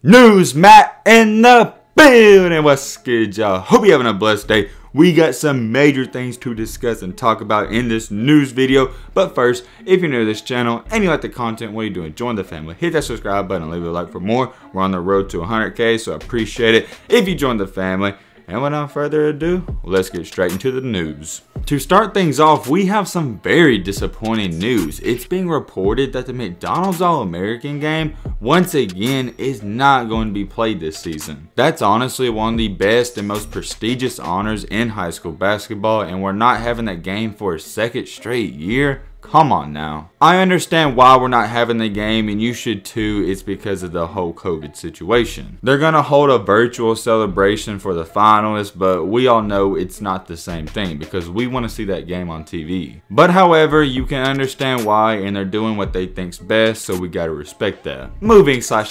News Matt in the building. What's good, y'all? Hope you're having a blessed day. We got some major things to discuss and talk about in this news video. But first, if you're new to this channel and you like the content, what are you doing? Join the family. Hit that subscribe button and leave a like for more. We're on the road to 100K, so I appreciate it if you join the family. And without further ado, let's get straight into the news. To start things off, we have some very disappointing news. It's being reported that the McDonald's All-American game, once again, is not going to be played this season. That's honestly one of the best and most prestigious honors in high school basketball, and we're not having that game for a second straight year. Come on now. I understand why we're not having the game, and you should too. It's because of the whole COVID situation. They're going to hold a virtual celebration for the finalists, but we all know it's not the same thing because we want to see that game on TV. But however, you can understand why, and they're doing what they think's best, so we got to respect that.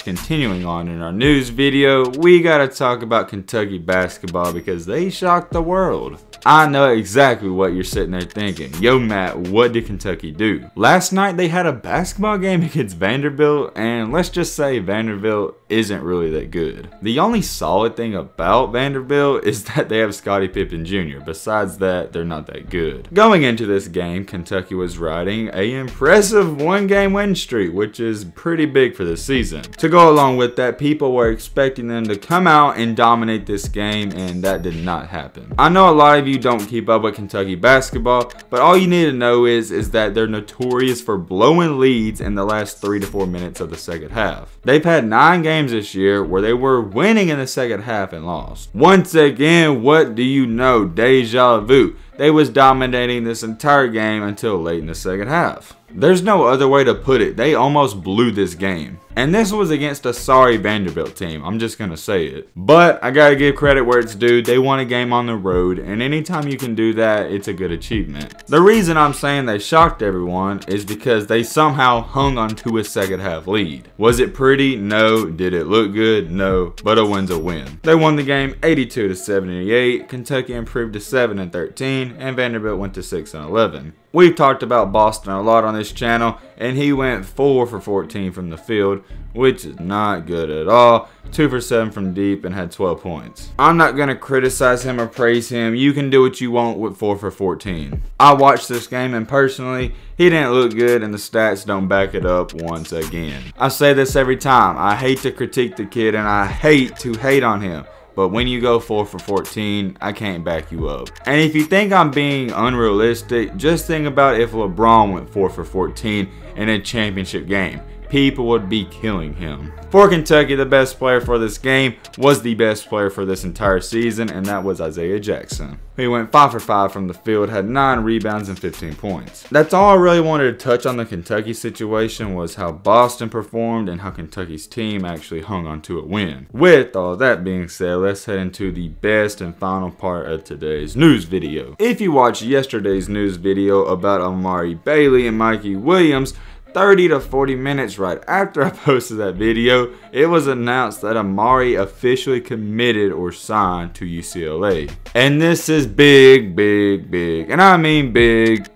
Continuing on in our news video, we got to talk about Kentucky basketball because they shocked the world. I know exactly what you're sitting there thinking. Yo Matt, what did Kentucky do? Last night they had a basketball game against Vanderbilt, and let's just say Vanderbilt isn't really that good. The only solid thing about Vanderbilt is that they have Scottie Pippen Jr. Besides that, they're not that good. Going into this game, Kentucky was riding an impressive one-game win streak, which is pretty big for this season. To go along with that, people were expecting them to come out and dominate this game, and that did not happen. I know a lot of you don't keep up with Kentucky basketball, but all you need to know is that they're notorious for blowing leads in the last 3 to 4 minutes of the second half. They've had 9 games this year where they were winning in the second half and lost. Once again, what do you know? Deja vu. They was dominating this entire game until late in the second half. There's no other way to put it. They almost blew this game. And this was against a sorry Vanderbilt team. I'm just gonna say it. But I gotta give credit where it's due. They won a game on the road, and anytime you can do that, it's a good achievement. The reason I'm saying they shocked everyone is because they somehow hung onto a second half lead. Was it pretty? No. Did it look good? No. But a win's a win. They won the game 82 to 78. Kentucky improved to 7 and 13, and Vanderbilt went to 6 and 11. We've talked about Boston a lot on this channel, and he went 4 for 14 from the field, which is not good at all. 2 for 7 from deep and had 12 points. I'm not going to criticize him or praise him. You can do what you want with 4 for 14. I watched this game, and personally, he didn't look good, and the stats don't back it up once again. I say this every time. I hate to critique the kid, and I hate to hate on him. But when you go 4 for 14, I can't back you up. And if you think I'm being unrealistic, just think about if LeBron went 4 for 14 in a championship game. People would be killing him. For Kentucky, the best player for this game was the best player for this entire season, and that was Isaiah Jackson. He went 5 for 5 from the field, had 9 rebounds and 15 points. That's all I really wanted to touch on the Kentucky situation, was how Boston performed and how Kentucky's team actually hung on to a win. With all that being said, let's head into the best and final part of today's news video. If you watched yesterday's news video about Amari Bailey and Mikey Williams, 30 to 40 minutes right after I posted that video, it was announced that Amari officially committed or signed to UCLA. And this is big, and I mean big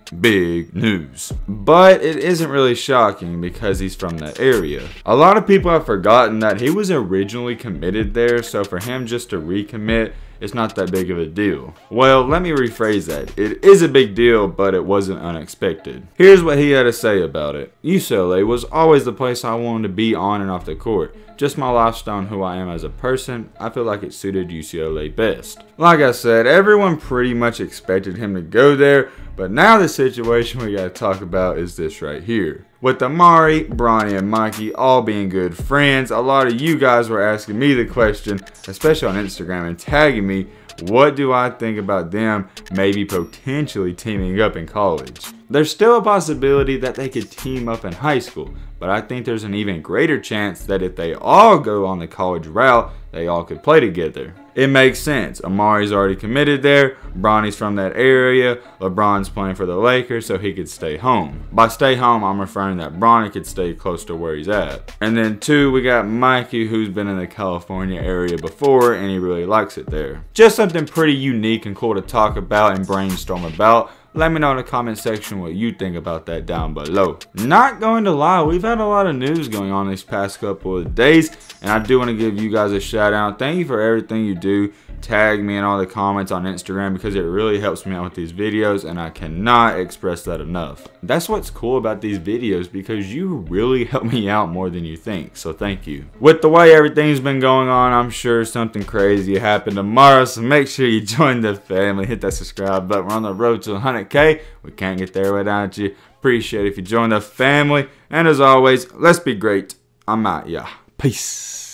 news. But it isn't really shocking because he's from that area. A lot of people have forgotten that he was originally committed there, so for him just to recommit, it's not that big of a deal. Well, let me rephrase that. It is a big deal, but it wasn't unexpected. Here's what he had to say about it. UCLA was always the place I wanted to be on and off the court. Just my lifestyle and who I am as a person, I feel like it suited UCLA best. Like I said, everyone pretty much expected him to go there, but now the situation we gotta talk about is this right here. With Amari, Bronny, and Mikey all being good friends, a lot of you guys were asking me the question, especially on Instagram, and tagging me, what do I think about them maybe potentially teaming up in college? There's still a possibility that they could team up in high school, but I think there's an even greater chance that if they all go on the college route, they all could play together. It makes sense. Amari's already committed there, Bronny's from that area, LeBron's playing for the Lakers, so he could stay home. By stay home, I'm referring that Bronny could stay close to where he's at. And then 2, we got Mikey, who's been in the California area before, and he really likes it there. Just something pretty unique and cool to talk about and brainstorm about. Let me know in the comment section what you think about that down below. Not going to lie, we've had a lot of news going on these past couple of days, and I do want to give you guys a shout out. Thank you for everything you do. Tag me in all the comments on Instagram because it really helps me out with these videos, and I cannot express that enough. That's what's cool about these videos, because you really help me out more than you think, so thank you. With the way everything's been going on, I'm sure something crazy will happen tomorrow, so make sure you join the family. Hit that subscribe button. We're on the road to 100K. We can't get there without you. Appreciate it if you join the family, and as always, let's be great. I'm out, y'all. Peace.